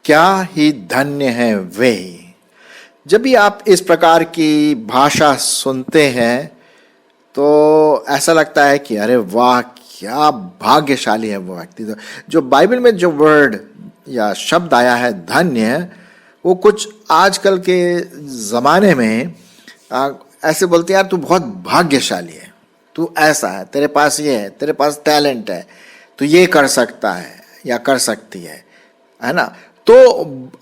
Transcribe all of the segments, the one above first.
क्या ही धन्य है वे। जब भी आप इस प्रकार की भाषा सुनते हैं तो ऐसा लगता है कि अरे वाह, क्या भाग्यशाली है वो व्यक्ति। तो जो बाइबल में जो वर्ड या शब्द आया है धन्य, वो कुछ आजकल के ज़माने में ऐसे बोलते हैं, यार तू बहुत भाग्यशाली है, तू ऐसा है, तेरे पास ये है, तेरे पास टैलेंट है, तू ये कर सकता है या कर सकती है ना। तो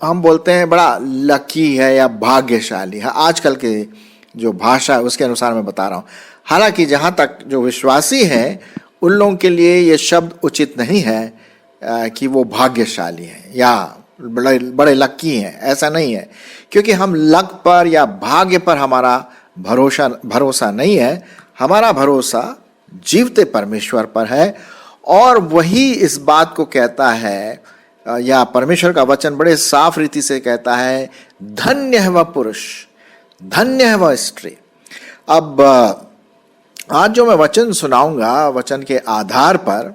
हम बोलते हैं बड़ा लकी है या भाग्यशाली है। आजकल के जो भाषा है उसके अनुसार मैं बता रहा हूँ। हालांकि जहाँ तक जो विश्वासी हैं उन लोगों के लिए ये शब्द उचित नहीं है कि वो भाग्यशाली हैं या बड़े बड़े लकी हैं, ऐसा नहीं है। क्योंकि हम लक पर या भाग्य पर हमारा भरोसा नहीं है। हमारा भरोसा जीवते परमेश्वर पर है, और वही इस बात को कहता है, या परमेश्वर का वचन बड़े साफ रीति से कहता है, धन्य है वह पुरुष, धन्य है वह स्त्री। अब आज जो मैं वचन सुनाऊंगा, वचन के आधार पर,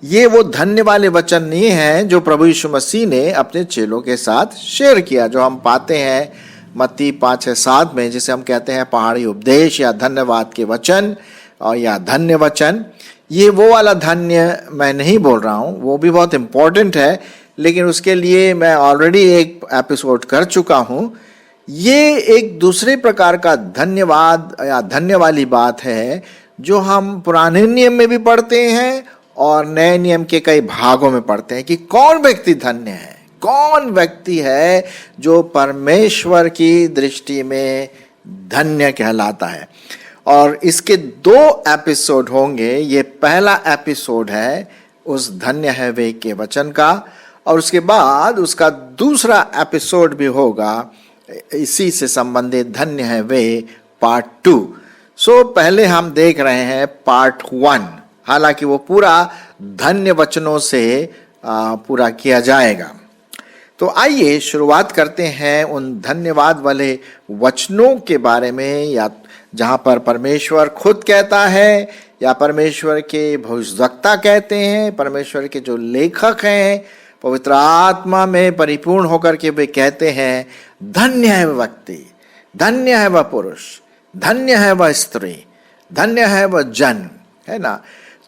ये वो धन्य वाले वचन नहीं है जो प्रभु यीशु मसीह ने अपने चेलों के साथ शेयर किया, जो हम पाते हैं मत्ती 5:7 में, जिसे हम कहते हैं पहाड़ी उपदेश या धन्यवाद के वचन और या धन्य वचन। ये वो वाला धन्य मैं नहीं बोल रहा हूँ, वो भी बहुत इम्पोर्टेंट है, लेकिन उसके लिए मैं ऑलरेडी एक एपिसोड कर चुका हूँ। ये एक दूसरे प्रकार का धन्यवाद या धन्य वाली बात है जो हम पुराने नियम में भी पढ़ते हैं और नए नियम के कई भागों में पढ़ते हैं कि कौन व्यक्ति धन्य है, कौन व्यक्ति है जो परमेश्वर की दृष्टि में धन्य कहलाता है। और इसके 2 एपिसोड होंगे। ये पहला एपिसोड है उस धन्य है वे के वचन का, और उसके बाद उसका दूसरा एपिसोड भी होगा इसी से संबंधित धन्य है वे पार्ट 2। सो पहले हम देख रहे हैं पार्ट 1, हालांकि वो पूरा धन्य वचनों से पूरा किया जाएगा। तो आइए शुरुआत करते हैं उन धन्यवाद वाले वचनों के बारे में, या जहाँ पर परमेश्वर खुद कहता है या परमेश्वर के भविष्यवक्ता कहते हैं, परमेश्वर के जो लेखक हैं पवित्र आत्मा में परिपूर्ण होकर के वे कहते हैं, धन्य है वह व्यक्ति, धन्य है वह पुरुष, धन्य है वह स्त्री, धन्य है वह जन, है ना।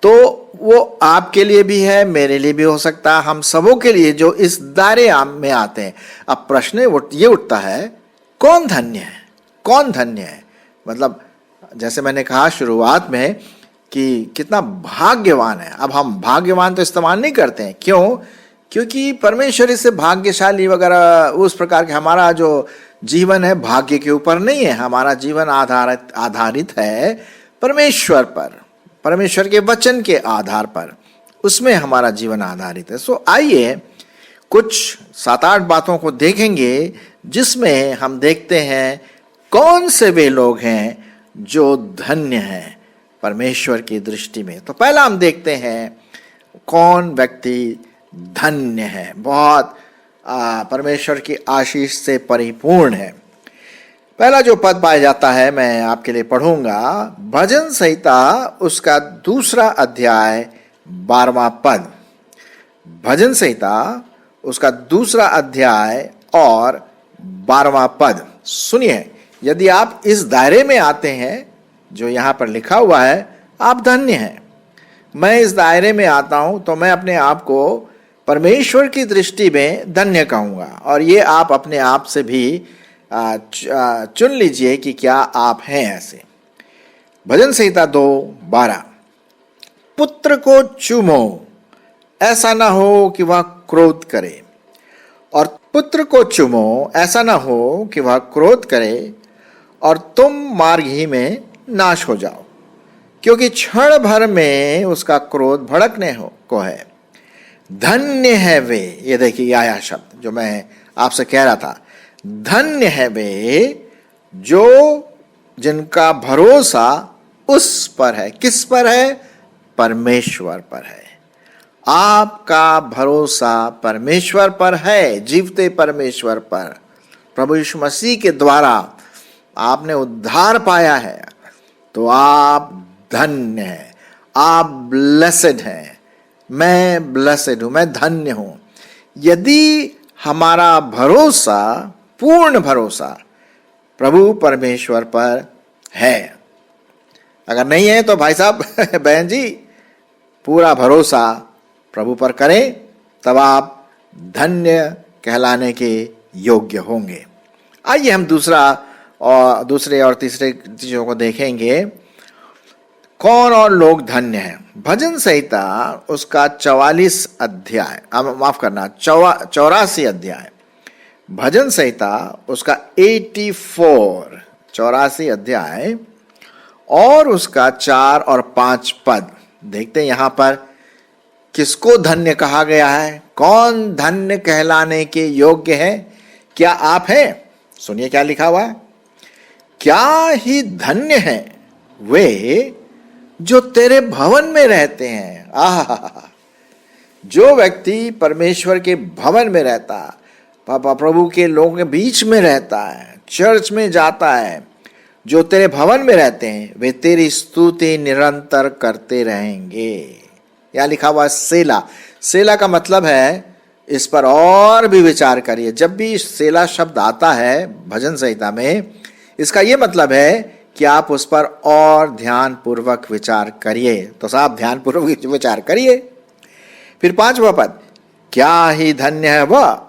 तो वो आपके लिए भी है, मेरे लिए भी हो सकता है, हम सबों के लिए जो इस दायरे में आते हैं। अब प्रश्न ये उठता है, कौन धन्य है, कौन धन्य है? मतलब जैसे मैंने कहा शुरुआत में कि कितना भाग्यवान है। अब हम भाग्यवान तो इस्तेमाल नहीं करते हैं, क्यों? क्योंकि परमेश्वर इससे भाग्यशाली वगैरह उस प्रकार के, हमारा जो जीवन है भाग्य के ऊपर नहीं है। हमारा जीवन आधारित है परमेश्वर पर, परमेश्वर के वचन के आधार पर, उसमें हमारा जीवन आधारित है। सो आइए कुछ 7-8 बातों को देखेंगे जिसमें हम देखते हैं कौन से वे लोग हैं जो धन्य हैं परमेश्वर की दृष्टि में। तो पहला हम देखते हैं कौन व्यक्ति धन्य है, बहुत परमेश्वर की आशीष से परिपूर्ण है। पहला जो पद पाया जाता है मैं आपके लिए पढ़ूंगा, भजन संहिता उसका 2 अध्याय 12वां पद। भजन संहिता उसका 2 अध्याय और 12वां पद सुनिए। यदि आप इस दायरे में आते हैं जो यहाँ पर लिखा हुआ है, आप धन्य हैं। मैं इस दायरे में आता हूँ तो मैं अपने आप को परमेश्वर की दृष्टि में धन्य कहूँगा, और ये आप अपने आप से भी चुन लीजिए कि क्या आप हैं ऐसे। भजन संहिता 2:12, पुत्र को चूमो, ऐसा ना हो कि वह क्रोध करे, और पुत्र को चूमो, ऐसा ना हो कि वह क्रोध करे और तुम मार्ग ही में नाश हो जाओ, क्योंकि क्षण भर में उसका क्रोध भड़कने को है। धन्य है वे, ये देखिए आया शब्द जो मैं आपसे कह रहा था, धन्य है वे जो जिनका भरोसा उस पर है। किस पर है? परमेश्वर पर है। आपका भरोसा परमेश्वर पर है, जीवते परमेश्वर पर। प्रभु यीशु मसीह के द्वारा आपने उद्धार पाया है, तो आप धन्य हैं, आप ब्लेसेड हैं, मैं ब्लेसेड हूं, मैं धन्य हूं। यदि हमारा भरोसा, पूर्ण भरोसा प्रभु परमेश्वर पर है, अगर नहीं है तो भाई साहब बहन जी पूरा भरोसा प्रभु पर करें, तब आप धन्य कहलाने के योग्य होंगे। आइए हम दूसरे और तीसरे चीजों को देखेंगे। कौन और लोग धन्य हैं? भजन संहिता उसका 44 अध्याय, माफ करना 84 अध्याय, भजन संहिता उसका 84 अध्याय और उसका 4 और 5 पद देखते हैं। यहां पर किसको धन्य कहा गया है? कौन धन्य कहलाने के योग्य है? क्या आप हैं? सुनिए क्या लिखा हुआ है। क्या ही धन्य है वे जो तेरे भवन में रहते हैं। आहा, जो व्यक्ति परमेश्वर के भवन में रहता, पापा प्रभु के लोगों के बीच में रहता है, चर्च में जाता है, जो तेरे भवन में रहते हैं, वे तेरी स्तुति निरंतर करते रहेंगे। यह लिखा हुआ सेला। सेला का मतलब है, इस पर और भी विचार करिए। जब भी सेला शब्द आता है भजन संहिता में, इसका यह मतलब है कि आप उस पर और ध्यान पूर्वक विचार करिए। तो साहब ध्यान पूर्वक विचार करिए। फिर 5वां पद, क्या ही धन्य है वह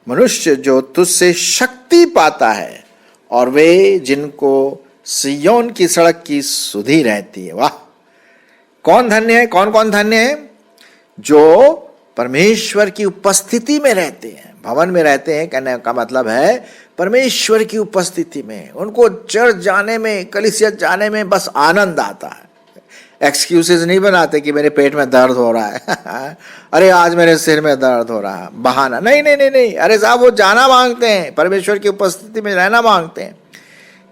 मनुष्य जो तुझसे शक्ति पाता है और वे जिनको सिय्योन की सड़क की सुधि रहती है। वाह, कौन धन्य है? कौन कौन धन्य है? जो परमेश्वर की उपस्थिति में रहते हैं, भवन में रहते हैं। कहने का मतलब है परमेश्वर की उपस्थिति में उनको चर्च जाने में, कलीसिया जाने में बस आनंद आता है। एक्सक्यूजेस नहीं बनाते कि मेरे पेट में दर्द हो रहा है अरे आज मेरे सिर में दर्द हो रहा है, बहाना नहीं नहीं नहीं नहीं। अरे साहब वो जाना मांगते हैं, परमेश्वर की उपस्थिति में रहना मांगते हैं।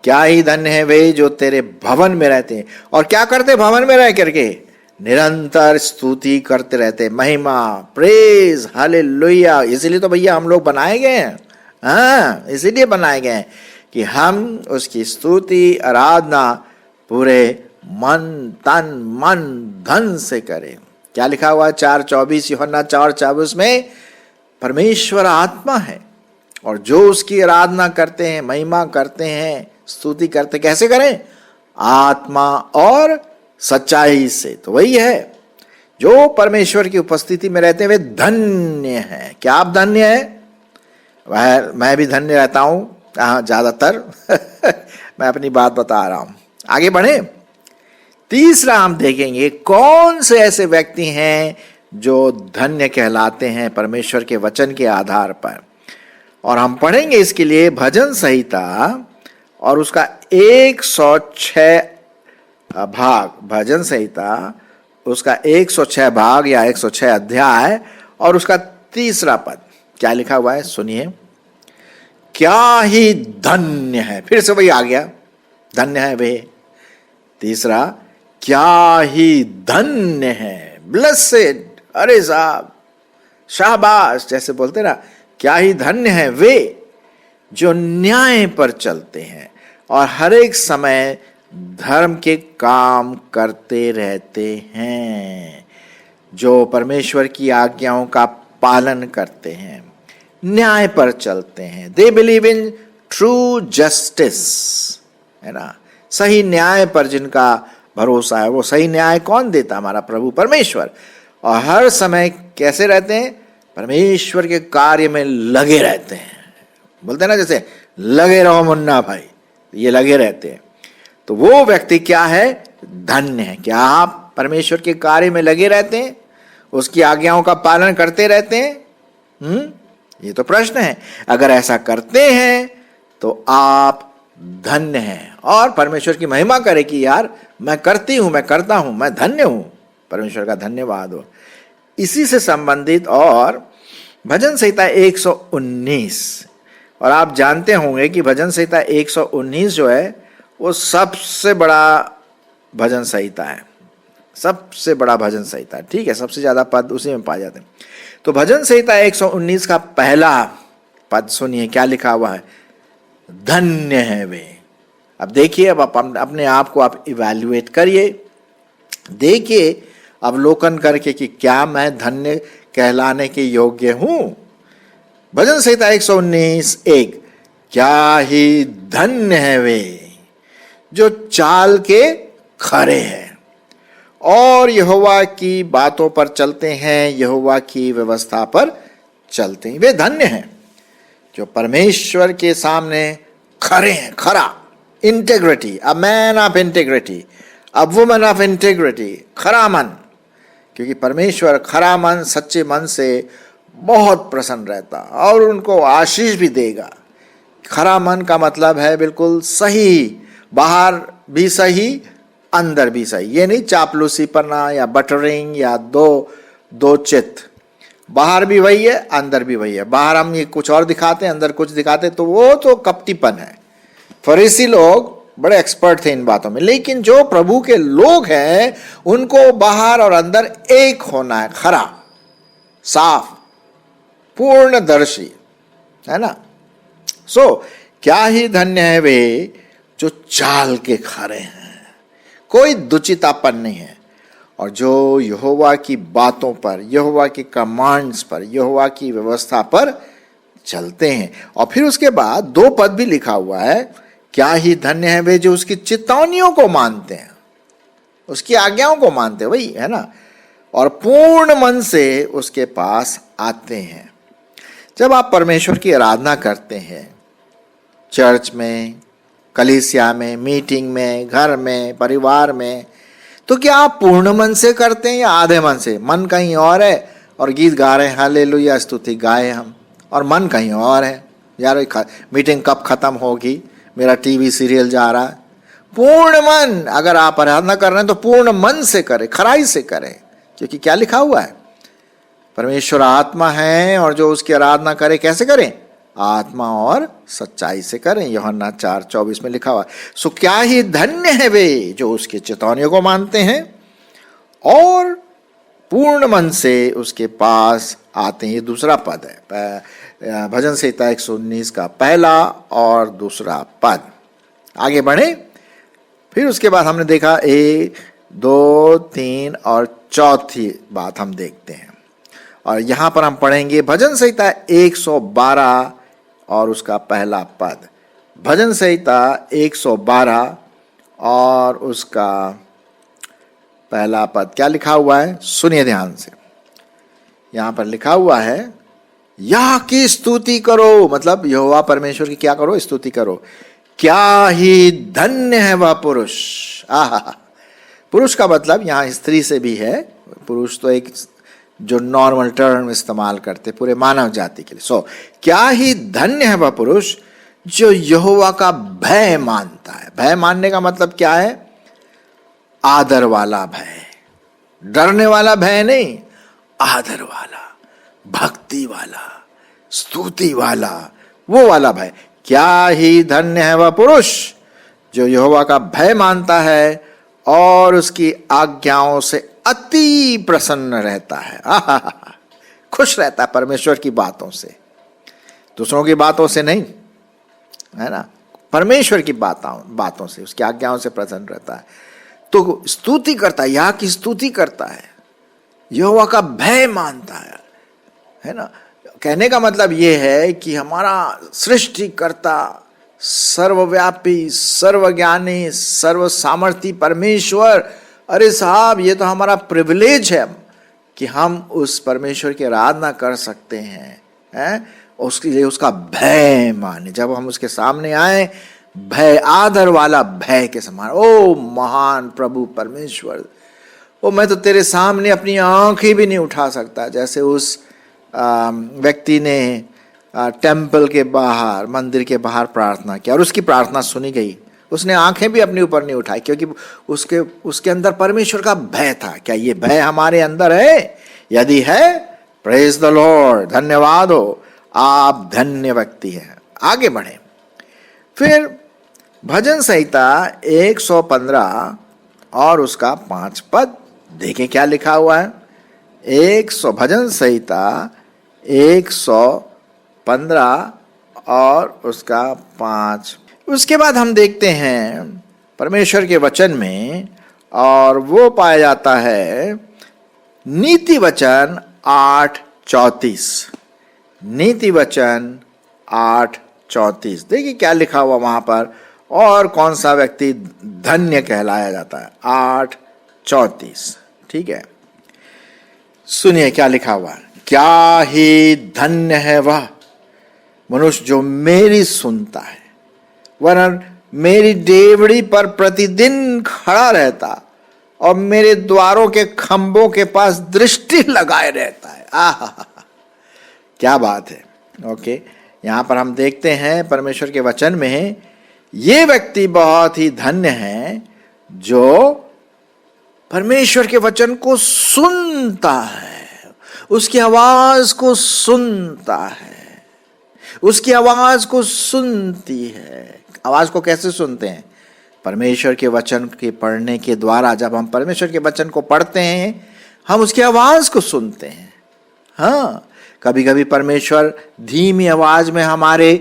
क्या ही धन्य है वे जो तेरे भवन में रहते हैं। और क्या करते भवन में रह करके? निरंतर स्तुति करते रहते, महिमा, प्रेज, हालेलुया। इसीलिए तो भैया हम लोग बनाए गए हैं। हाँ, इसीलिए बनाए गए हैं कि हम उसकी स्तुति, आराधना पूरे मन, तन, मन, धन से करें। क्या लिखा हुआ है 4:24, यूहन्ना 4:24 में? परमेश्वर आत्मा है और जो उसकी आराधना करते हैं, महिमा करते हैं, स्तुति करते, कैसे करें? आत्मा और सच्चाई से। तो वही है, जो परमेश्वर की उपस्थिति में रहते हैं वे धन्य हैं। क्या आप धन्य हैं? वह मैं भी धन्य रहता हूं, ज्यादातर मैं अपनी बात बता रहा हूं। आगे बढ़े। तीसरा हम देखेंगे कौन से ऐसे व्यक्ति हैं जो धन्य कहलाते हैं परमेश्वर के वचन के आधार पर। और हम पढ़ेंगे इसके लिए भजन संहिता और उसका 106 भाग, भजन संहिता उसका 106 भाग या 106 अध्याय और उसका 3 पद। क्या लिखा हुआ है सुनिए। क्या ही धन्य है, फिर से वही आ गया, धन्य है वे। तीसरा, क्या ही धन्य है, ब्लेसेड। अरे साहब शाबाश, जैसे बोलते ना, क्या ही धन्य है वे जो न्याय पर चलते हैं और हर एक समय धर्म के काम करते रहते हैं, जो परमेश्वर की आज्ञाओं का पालन करते हैं, न्याय पर चलते हैं। They believe in true justice, है ना, सही न्याय पर जिनका भरोसा है। वो सही न्याय कौन देता? हमारा प्रभु परमेश्वर। और हर समय कैसे रहते हैं? परमेश्वर के कार्य में लगे रहते हैं। बोलते हैं ना, जैसे लगे रहो मुन्ना भाई, ये लगे रहते हैं। तो वो व्यक्ति क्या है? धन्य है। क्या आप परमेश्वर के कार्य में लगे रहते हैं, उसकी आज्ञाओं का पालन करते रहते हैं? ये तो प्रश्न है। अगर ऐसा करते हैं तो आप धन्य हैं और परमेश्वर की महिमा करे कि यार मैं करती हूं, मैं करता हूं, मैं धन्य हूं। परमेश्वर का धन्यवाद हो। इसी से संबंधित और भजन संहिता 119, और आप जानते होंगे कि भजन संहिता 119 जो है वो सबसे बड़ा भजन संहिता है, सबसे बड़ा भजन संहिता। ठीक है, सबसे ज्यादा पद उसी में पाए जाते हैं। तो भजन संहिता 119 का पहला पद सुनिए क्या लिखा हुआ है। धन्य है वे। अब देखिए, अब आप अपने आप को आप इवैल्यूएट करिए, देखिए अवलोकन करके कि क्या मैं धन्य कहलाने के योग्य हूं। भजन संहिता 119:1, क्या ही धन्य है वे जो चाल के खरे हैं और यहोवा की बातों पर चलते हैं, यहोवा की व्यवस्था पर चलते हैं। वे धन्य हैं जो परमेश्वर के सामने खरे हैं। खरा, integrity, a man of integrity, a woman of integrity, खरा मन। क्योंकि परमेश्वर खरा मन, सच्चे मन से बहुत प्रसन्न रहता और उनको आशीष भी देगा। खरा मन का मतलब है बिल्कुल सही, बाहर भी सही, अंदर भी सही। ये नहीं चापलूसी पना या बटरिंग या दो चित। बाहर भी वही है, अंदर भी वही है। बाहर हम ये कुछ और दिखाते हैं, अंदर कुछ दिखाते हैं, तो वो तो कपटीपन है। फरीसी लोग बड़े एक्सपर्ट थे इन बातों में, लेकिन जो प्रभु के लोग हैं उनको बाहर और अंदर एक होना है, खरा, साफ, पूर्णदर्शी, है ना। क्या ही धन्य है वे जो चाल के खरे हैं, कोई दुचितापन नहीं है, और जो यहोवा की बातों पर, यहोवा की कमांड्स पर, यहोवा की व्यवस्था पर चलते हैं। और फिर उसके बाद 2 पद भी लिखा हुआ है, क्या ही धन्य है वे जो उसकी चितौनियों को मानते हैं, उसकी आज्ञाओं को मानते हैं, वही है ना, और पूर्ण मन से उसके पास आते हैं। जब आप परमेश्वर की आराधना करते हैं, चर्च में, कलीसिया में, मीटिंग में, घर में, परिवार में, तो क्या आप पूर्ण मन से करते हैं या आधे मन से? मन कहीं और है और गीत गा रहे हैं, हालेलुया, स्तुति गाए हम, और मन कहीं और है, यार मीटिंग कब खत्म होगी, मेरा टीवी सीरियल जा रहा है। पूर्ण मन, अगर आप आराधना कर रहे हैं तो पूर्ण मन से करें, खराई से करें, क्योंकि क्या लिखा हुआ है, परमेश्वर आत्मा है और जो उसकी आराधना करे कैसे करें? आत्मा और सच्चाई से करें। यूहन्ना 4:24 में लिखा हुआ। सो क्या ही धन्य है वे जो उसके चितौनियों को मानते हैं और पूर्ण मन से उसके पास आते हैं। ये दूसरा पद है भजन संहिता 119 का पहला और दूसरा पद। आगे बढ़े, फिर उसके बाद हमने देखा 1, 2, 3 और चौथी बात हम देखते हैं, और यहां पर हम पढ़ेंगे भजन संहिता 112 और उसका पहला पद। भजन संहिता 112 और उसका पहला पद क्या लिखा हुआ है, सुनिए ध्यान से। यहां पर लिखा हुआ है, यह की स्तुति करो, मतलब यहोवा परमेश्वर की क्या करो? स्तुति करो। क्या ही धन्य है वह पुरुष। आहा, पुरुष का मतलब यहां स्त्री से भी है। पुरुष तो एक जो नॉर्मल टर्म इस्तेमाल करते पूरे मानव जाति के लिए। क्या ही धन्य है वह पुरुष जो यहोवा का भय मानता है। भय मानने का मतलब क्या है? आदर वाला भय, डरने वाला भय नहीं, आदर वाला, भक्ति वाला, स्तुति वाला, वो वाला भय। क्या ही धन्य है वह पुरुष जो यहोवा का भय मानता है और उसकी आज्ञाओं से अति प्रसन्न रहता है। खुश रहता है परमेश्वर की बातों से, दूसरों की बातों से नहीं, है ना, परमेश्वर की बातों से, उसकी आज्ञाओं से प्रसन्न रहता है। तो स्तुति करता है, यह की स्तुति करता है, यहोवा का भय मानता है ना। कहने का मतलब यह है कि हमारा सृष्टिकर्ता, सर्वव्यापी, सर्वज्ञानी, सर्वसामर्थी परमेश्वर, अरे साहब, ये तो हमारा प्रिविलेज है कि हम उस परमेश्वर की आराधना कर सकते हैं, उसके लिए उसका भय माने। जब हम उसके सामने आए, भय, आदर वाला भय के समान, ओ महान प्रभु परमेश्वर, ओ मैं तो तेरे सामने अपनी आंखें भी नहीं उठा सकता। जैसे उस व्यक्ति ने टेम्पल के बाहर, मंदिर के बाहर प्रार्थना किया और उसकी प्रार्थना सुनी गई, उसने आंखें भी अपने ऊपर नहीं उठाई, क्योंकि उसके अंदर परमेश्वर का भय था। क्या ये भय हमारे अंदर है? यदि है, प्रेज द लॉर्ड, धन्यवाद हो, आप धन्य व्यक्ति हैं। आगे बढ़े, फिर भजन संहिता 115 और उसका 5 पद देखें क्या लिखा हुआ है। भजन संहिता 115 और उसका 5। उसके बाद हम देखते हैं परमेश्वर के वचन में, और वो पाया जाता है नीति वचन 8:34। नीति वचन 8:34, देखिए क्या लिखा हुआ वहां पर, और कौन सा व्यक्ति धन्य कहलाया जाता है। 8:34, ठीक है, सुनिए क्या लिखा हुआ है। क्या ही धन्य है वह मनुष्य जो मेरी सुनता है, वरन मेरी डेवढ़ी पर प्रतिदिन खड़ा रहता और मेरे द्वारों के खंभों के पास दृष्टि लगाए रहता है। आहा, क्या बात है। ओके, यहां पर हम देखते हैं परमेश्वर के वचन में, ये व्यक्ति बहुत ही धन्य है जो परमेश्वर के वचन को सुनता है, उसकी आवाज को सुनता है, उसकी आवाज को सुनती है। आवाज को कैसे सुनते हैं? परमेश्वर के वचन के पढ़ने के द्वारा। जब हम परमेश्वर के वचन को पढ़ते हैं, हम उसकी आवाज को सुनते हैं। हाँ, कभी कभी परमेश्वर धीमी आवाज में हमारे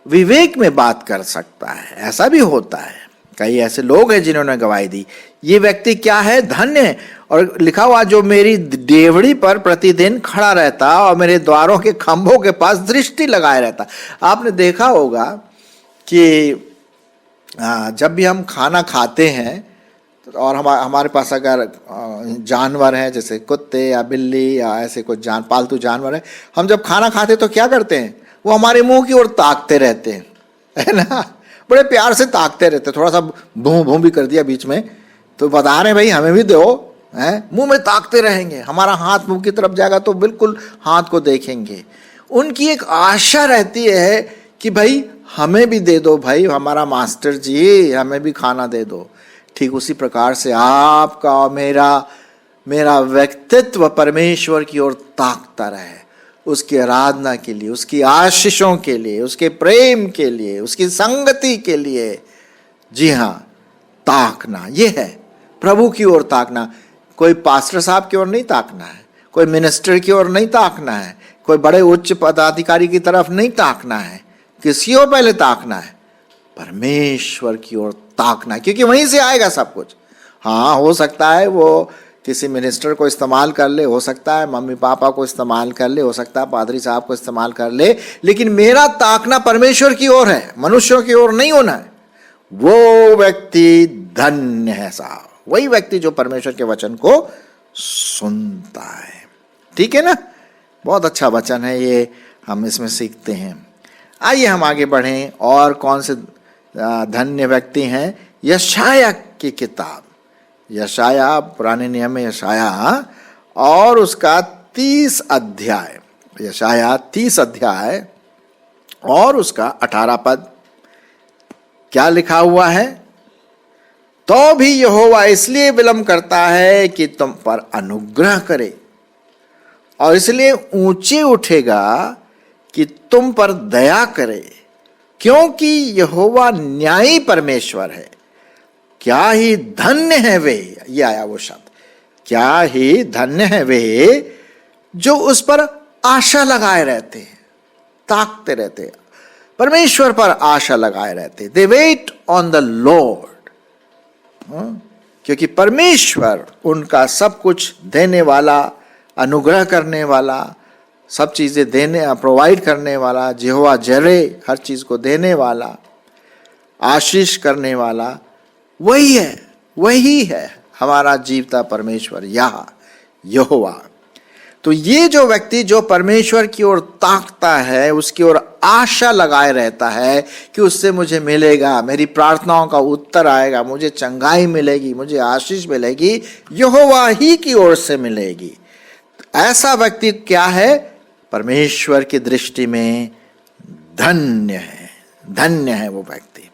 विवेक में बात कर सकता है, ऐसा भी होता है। कई ऐसे लोग हैं जिन्होंने गवाही दी, ये व्यक्ति क्या है? धन्य है। और लिखा हुआ, जो मेरी डेवढ़ी पर प्रतिदिन खड़ा रहता और मेरे द्वारों के खंभों के पास दृष्टि लगाए रहता। आपने देखा होगा कि जब भी हम खाना खाते हैं और हमारे पास अगर जानवर हैं, जैसे कुत्ते या बिल्ली या ऐसे कुछ पालतू जानवर है, हम जब खाना खाते तो क्या करते हैं? वो हमारे मुंह की ओर ताकते रहते हैं, है ना, बड़े प्यार से ताकते रहते। थोड़ा सा भूं भूं भी कर दिया बीच में तो बता रहे भाई हमें भी दो, है, मुंह में ताकते रहेंगे। हमारा हाथ मुंह की तरफ जाएगा तो बिल्कुल हाथ को देखेंगे। उनकी एक आशा रहती है कि भाई हमें भी दे दो, भाई हमारा मास्टर जी हमें भी खाना दे दो। ठीक उसी प्रकार से आपका और मेरा व्यक्तित्व परमेश्वर की ओर ताकता रहे, उसकी आराधना के लिए, उसकी आशीषों के लिए, उसके प्रेम के लिए, उसकी संगति के लिए। जी हाँ, ताकना, ये है प्रभु की ओर ताकना। कोई पास्टर साहब की ओर नहीं ताकना है, कोई मिनिस्टर की ओर नहीं ताकना है, कोई बड़े उच्च पदाधिकारी की तरफ नहीं ताकना है। किसी और पहले ताकना है? परमेश्वर की ओर ताकना, क्योंकि वहीं से आएगा सब कुछ। हाँ, हो सकता है वो किसी मिनिस्टर को इस्तेमाल कर ले, हो सकता है मम्मी पापा को इस्तेमाल कर ले, हो सकता है पादरी साहब को इस्तेमाल कर ले, लेकिन मेरा ताकना परमेश्वर की ओर है, मनुष्यों की ओर नहीं होना है। वो व्यक्ति धन्य है साहब, वही व्यक्ति जो परमेश्वर के वचन को सुनता है। ठीक है ना, बहुत अच्छा वचन है ये, हम इसमें सीखते हैं। आइए हम आगे बढ़ें, और कौन से धन्य व्यक्ति हैं? यशाया की किताब, यशाया, पुराने नियम में यशाया, और उसका 30 अध्याय, यशाया 30 अध्याय और उसका 18 पद। क्या लिखा हुआ है? तो भी यहोवा इसलिए विलंब करता है कि तुम पर अनुग्रह करे, और इसलिए ऊंचे उठेगा कि तुम पर दया करे, क्योंकि यहोवा न्यायी परमेश्वर है। क्या ही धन्य है वे, ये आया वो शब्द, क्या ही धन्य है वे जो उस पर आशा लगाए रहते हैं, ताकते रहते हैं, परमेश्वर पर आशा लगाए रहते। दे वेट ऑन द लॉर्ड, क्योंकि परमेश्वर उनका सब कुछ देने वाला, अनुग्रह करने वाला, सब चीजें देने, प्रोवाइड करने वाला, यहोवा जरे, हर चीज को देने वाला, आशीष करने वाला, वही है हमारा जीवता परमेश्वर, यहोवा। तो ये जो व्यक्ति जो परमेश्वर की ओर ताकता है, उसकी ओर आशा लगाए रहता है कि उससे मुझे मिलेगा, मेरी प्रार्थनाओं का उत्तर आएगा, मुझे चंगाई मिलेगी, मुझे आशीष मिलेगी, यहोवा ही की ओर से मिलेगी, ऐसा व्यक्ति क्या है? परमेश्वर की दृष्टि में धन्य है, धन्य है वो व्यक्ति।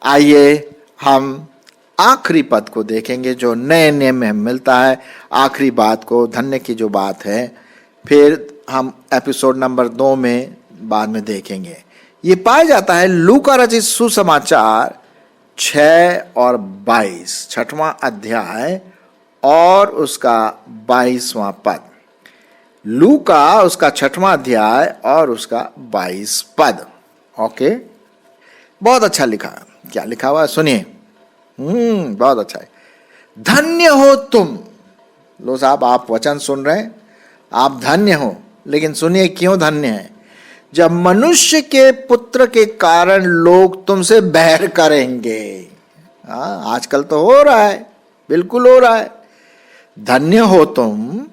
आइए हम आखिरी पद को देखेंगे जो नए नियम में मिलता है, आखिरी बात को, धन्य की जो बात है, फिर हम एपिसोड नंबर 2 में बाद में देखेंगे। ये पाया जाता है लूका रचित सुसमाचार 6 और 22, 6वां अध्याय और उसका 22वां पद। लूका उसका 6वां अध्याय और उसका 22 पद। ओके, बहुत अच्छा लिखा। क्या लिखा हुआ है सुनिए। बहुत अच्छा है। धन्य हो तुम। लो साहब, आप वचन सुन रहे हैं, आप धन्य हो, लेकिन सुनिए क्यों धन्य है। जब मनुष्य के पुत्र के कारण लोग तुमसे बैर करेंगे। हाँ, आजकल तो हो रहा है, बिल्कुल हो रहा है। धन्य हो तुम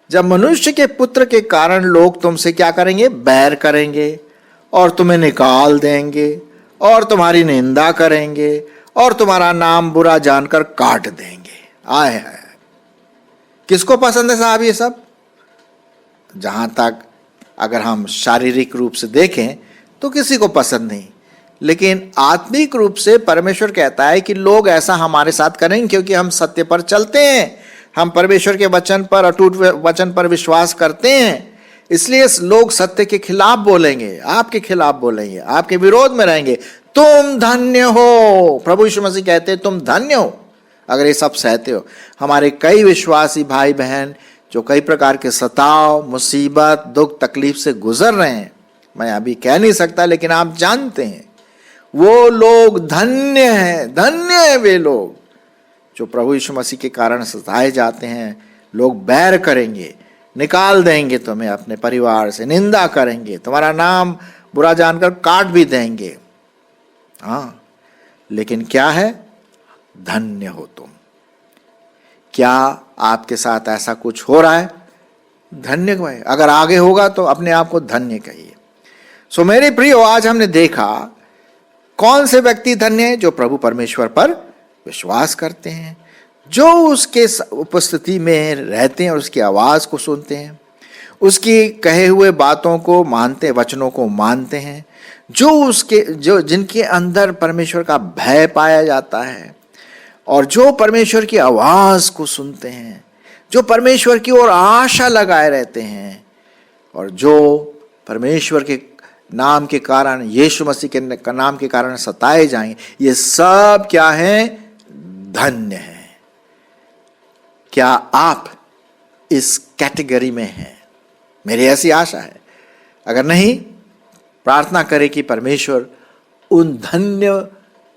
जब मनुष्य के पुत्र के कारण लोग तुमसे क्या करेंगे, बैर करेंगे, और तुम्हें निकाल देंगे, और तुम्हारी निंदा करेंगे, और तुम्हारा नाम बुरा जानकर काट देंगे। आए है, किसको पसंद है साहब ये सब? जहां तक अगर हम शारीरिक रूप से देखें तो किसी को पसंद नहीं, लेकिन आत्मिक रूप से परमेश्वर कहता है कि लोग ऐसा हमारे साथ करेंगे क्योंकि हम सत्य पर चलते हैं, हम परमेश्वर के वचन पर, अटूट वचन पर विश्वास करते हैं। इसलिए लोग सत्य के खिलाफ बोलेंगे, आपके खिलाफ बोलेंगे, आपके विरोध में रहेंगे। तुम धन्य हो, प्रभु यीशु मसीह कहते हैं तुम धन्य हो अगर ये सब सहते हो। हमारे कई विश्वासी भाई बहन जो कई प्रकार के सताव, मुसीबत, दुख, तकलीफ से गुजर रहे हैं, मैं अभी कह नहीं सकता, लेकिन आप जानते हैं वो लोग धन्य हैं। धन्य हैं वे लोग जो प्रभु यीशु मसीह के कारण सताए जाते हैं। लोग बैर करेंगे, निकाल देंगे तुम्हें अपने परिवार से, निंदा करेंगे, तुम्हारा नाम बुरा जानकर काट भी देंगे। हाँ, लेकिन क्या है, धन्य हो तुम। क्या आपके साथ ऐसा कुछ हो रहा है? धन्य भाई, अगर आगे होगा तो अपने आप को धन्य कहिए। सो मेरे प्रियो, आज हमने देखा कौन से व्यक्ति धन्य है, जो प्रभु परमेश्वर पर विश्वास करते हैं, जो उसके उपस्थिति में रहते हैं और उसकी आवाज को सुनते हैं, उसकी कहे हुए बातों को मानते, वचनों को मानते हैं, जो जिनके अंदर परमेश्वर का भय पाया जाता है, और जो परमेश्वर की आवाज को सुनते हैं, जो परमेश्वर की ओर आशा लगाए रहते हैं, और जो परमेश्वर के नाम के कारण, यीशु मसीह के नाम के कारण सताए जाएंगे। ये सब क्या है, धन्य है। क्या आप इस कैटेगरी में हैं? मेरी ऐसी आशा है। अगर नहीं, प्रार्थना करें कि परमेश्वर उन धन्य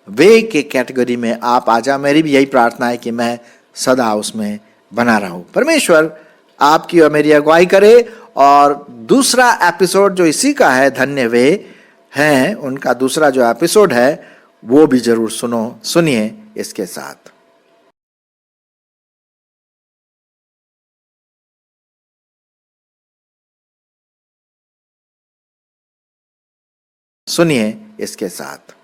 वे के कैटेगरी में आप आ जा। मेरी भी यही प्रार्थना है कि मैं सदा उसमें बना रहूं। परमेश्वर आपकी और मेरी अगुवाई करे। और दूसरा एपिसोड जो इसी का है, धन्य वे हैं, उनका दूसरा जो एपिसोड है वो भी जरूर सुनिए इसके साथ। सुनिए इसके साथ।